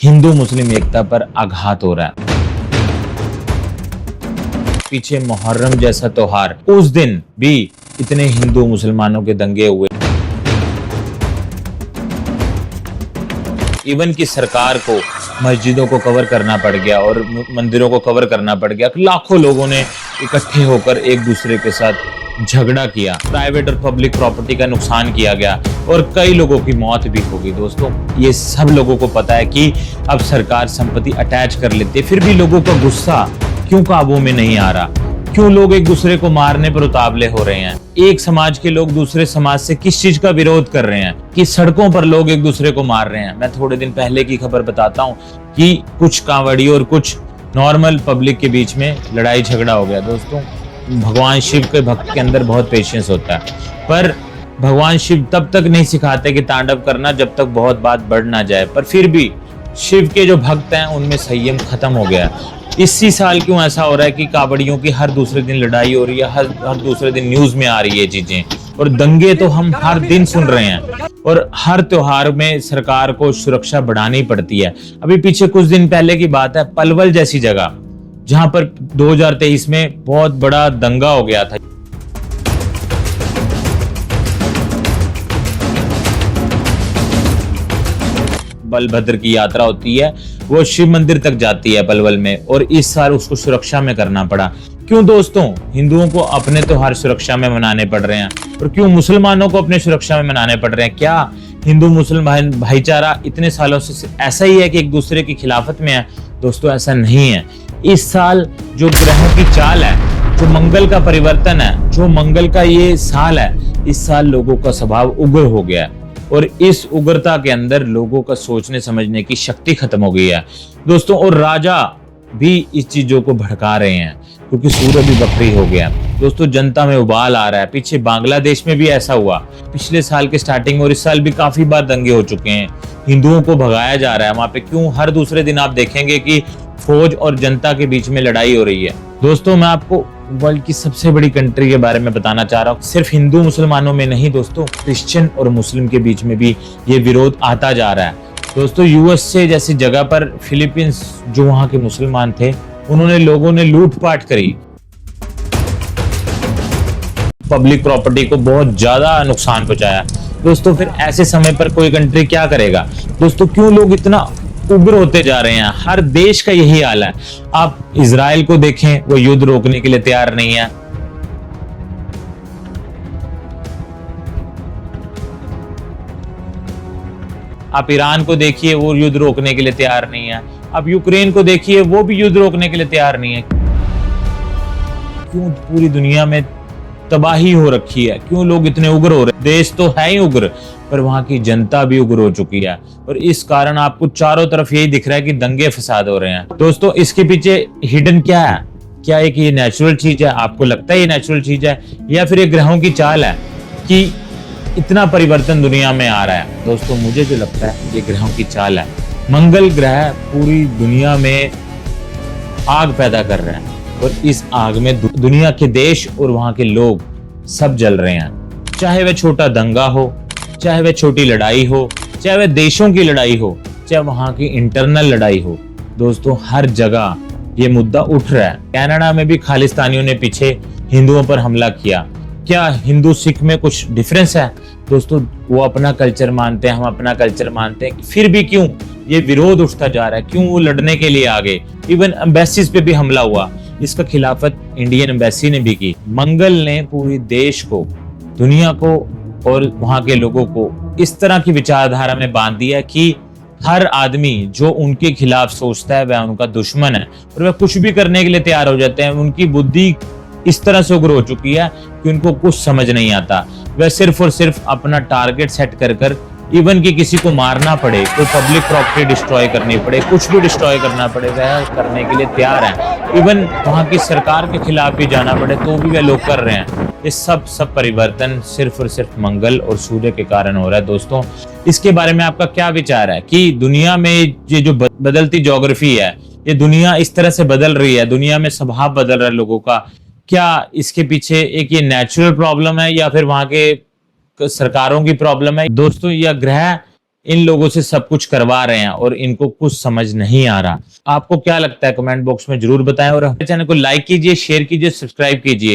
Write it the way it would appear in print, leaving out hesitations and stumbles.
हिंदू मुस्लिम एकता पर आघात हो रहा है। पीछे मुहर्रम जैसा त्योहार, उस दिन भी इतने हिंदू मुसलमानों के दंगे हुए। इवन की सरकार को मस्जिदों को कवर करना पड़ गया और मंदिरों को कवर करना पड़ गया। लाखों लोगों ने इकट्ठे होकर एक दूसरे के साथ झगड़ा किया, प्राइवेट और पब्लिक प्रॉपर्टी का नुकसान किया गया और कई लोगों की मौत भी हो गई। दोस्तों, ये सब लोगों को पता है कि अब सरकार संपत्ति अटैच कर लेती है, फिर भी लोगों का गुस्सा क्यों काबू में नहीं आ रहा? क्यों लोग एक दूसरे को मारने पर उतावले हो रहे हैं? एक समाज के लोग दूसरे समाज से किस चीज का विरोध कर रहे हैं कि सड़कों पर लोग एक दूसरे को मार रहे हैं? मैं थोड़े दिन पहले की खबर बताता हूँ कि कुछ कांवड़ी और कुछ नॉर्मल पब्लिक के बीच में लड़ाई झगड़ा हो गया। दोस्तों, भगवान शिव के भक्त के अंदर बहुत पेशेंस होता है, पर भगवान शिव तब तक नहीं सिखाते कि तांडव करना जब तक बहुत बात बढ़ ना जाए। पर फिर भी शिव के जो भक्त हैं उनमें संयम खत्म हो गया। इसी साल क्यों ऐसा हो रहा है कि कावड़ियों की हर दूसरे दिन लड़ाई हो रही है, हर दूसरे दिन न्यूज में आ रही है चीजें, और दंगे तो हम हर दिन सुन रहे हैं। और हर त्योहार में सरकार को सुरक्षा बढ़ानी पड़ती है। अभी पीछे कुछ दिन पहले की बात है, पलवल जैसी जगह जहां पर 2023 में बहुत बड़ा दंगा हो गया था। बलभद्र की यात्रा होती है, वो शिव मंदिर तक जाती है पलवल में, और इस साल उसको सुरक्षा में करना पड़ा। क्यों दोस्तों? हिंदुओं को अपने त्योहार सुरक्षा में मनाने पड़ रहे हैं और क्यों मुसलमानों को अपने सुरक्षा में मनाने पड़ रहे हैं? क्या हिंदू मुसलमान भाईचारा इतने सालों से ऐसा ही है कि एक दूसरे की खिलाफत में है? दोस्तों, ऐसा नहीं है। इस साल जो ग्रहों की चाल है, जो मंगल का परिवर्तन है, जो मंगल का ये साल है, इस साल लोगों का स्वभाव उग्र हो गया है और इस उग्रता के अंदर लोगों का सोचने समझने की शक्ति खत्म हो गई है दोस्तों। और राजा भी इस चीजों को भड़का रहे हैं क्योंकि सूरज भी बकरी हो गया दोस्तों। जनता में उबाल आ रहा है। पीछे बांग्लादेश में भी ऐसा हुआ पिछले साल के स्टार्टिंग, और इस साल भी काफी बार दंगे हो चुके हैं। हिंदुओं को भगाया जा रहा है वहां पे। क्यों? हर दूसरे दिन आप देखेंगे कि फौज और जनता के बीच में लड़ाई हो रही है। दोस्तों, मैं आपको वर्ल्ड की सबसे बड़ी कंट्री के बारे में बताना चाह रहा हूँ। सिर्फ हिंदू मुसलमानों में नहीं दोस्तों, क्रिश्चियन और मुस्लिम के बीच में भी ये विरोध आता जा रहा है दोस्तों। यूएसए जैसी जगह पर फिलीपींस, जो वहां के मुसलमान थे, उन्होंने लोगों ने लूटपाट करी, पब्लिक प्रॉपर्टी को बहुत ज्यादा नुकसान पहुंचाया दोस्तों। फिर ऐसे समय पर कोई कंट्री क्या करेगा दोस्तों? क्यों लोग इतना उग्र होते जा रहे हैं? हर देश का यही हाल है। आप इजराइल को देखें, वो युद्ध रोकने के लिए तैयार नहीं है। आप ईरान को देखिए, वो युद्ध रोकने के लिए तैयार नहीं है। आप यूक्रेन को देखिए, वो भी युद्ध रोकने के लिए तैयार नहीं है। क्यों पूरी दुनिया में तबाही हो रखी है? क्यों लोग इतने उग्र हो रहे हैं? देश तो है ही उग्र, पर वहां की जनता भी उग्र हो चुकी है और इस कारण आपको चारों तरफ यही दिख रहा है कि दंगे फसाद हो रहे हैं दोस्तों। इसके पीछे हिडन क्या है? क्या एक ये नेचुरल चीज है? आपको लगता है ये नेचुरल चीज है, या फिर ये ग्रहों की चाल है कि इतना परिवर्तन दुनिया में आ रहा है? दोस्तों, मुझे जो लगता है ये ग्रहों की चाल है। मंगल ग्रह पूरी दुनिया में आग पैदा कर रहे हैं और इस आग में दुनिया के देश और वहां के लोग सब जल रहे हैं। चाहे वह छोटा दंगा हो, चाहे वह छोटी लड़ाई हो, चाहे वह देशों की लड़ाई हो, चाहे वहां की इंटरनल लड़ाई हो, दोस्तों हर जगह ये मुद्दा उठ रहा है। कनाडा में भी खालिस्तानियों ने पीछे हिंदुओं पर हमला किया। क्या हिंदू सिख में कुछ डिफरेंस है? दोस्तों, वो अपना कल्चर मानते हैं, हम अपना कल्चर मानते हैं, फिर भी क्यों ये विरोध उठता जा रहा है? क्यों वो लड़ने के लिए आगे? इवन एम्बेसीज पे भी हमला हुआ, इसका खिलाफत इंडियन एम्बेसी ने भी की। मंगल ने पूरी देश को, दुनिया को और वहां के लोगों को इस तरह की विचारधारा में बांध दिया कि हर आदमी जो उनके खिलाफ सोचता है वह उनका दुश्मन है और वह कुछ भी करने के लिए तैयार हो जाते हैं। उनकी बुद्धि इस तरह से उग्र हो चुकी है कि उनको कुछ समझ नहीं आता। वह सिर्फ और सिर्फ अपना टारगेट सेट कर इवन कि किसी को मारना पड़े, कोई पब्लिक प्रॉपर्टी डिस्ट्रॉय करनी पड़े, कुछ भी डिस्ट्रॉय करना पड़े, वह करने के लिए तैयार है। इवन वहां की सरकार के खिलाफ भी जाना पड़े तो भी वह लोग कर रहे हैं। ये सब परिवर्तन सिर्फ और सिर्फ मंगल और सूर्य के कारण हो रहा है दोस्तों। इसके बारे में आपका क्या विचार है कि दुनिया में ये जो बदलती ज्योग्राफी है, ये दुनिया इस तरह से बदल रही है, दुनिया में स्वभाव बदल रहा है लोगों का, क्या इसके पीछे एक ये नेचुरल प्रॉब्लम है या फिर वहां के सरकारों की प्रॉब्लम है? दोस्तों, यह ग्रह इन लोगों से सब कुछ करवा रहे हैं और इनको कुछ समझ नहीं आ रहा। आपको क्या लगता है कमेंट बॉक्स में जरूर बताएं और हमारे चैनल को लाइक कीजिए, शेयर कीजिए, सब्सक्राइब कीजिए।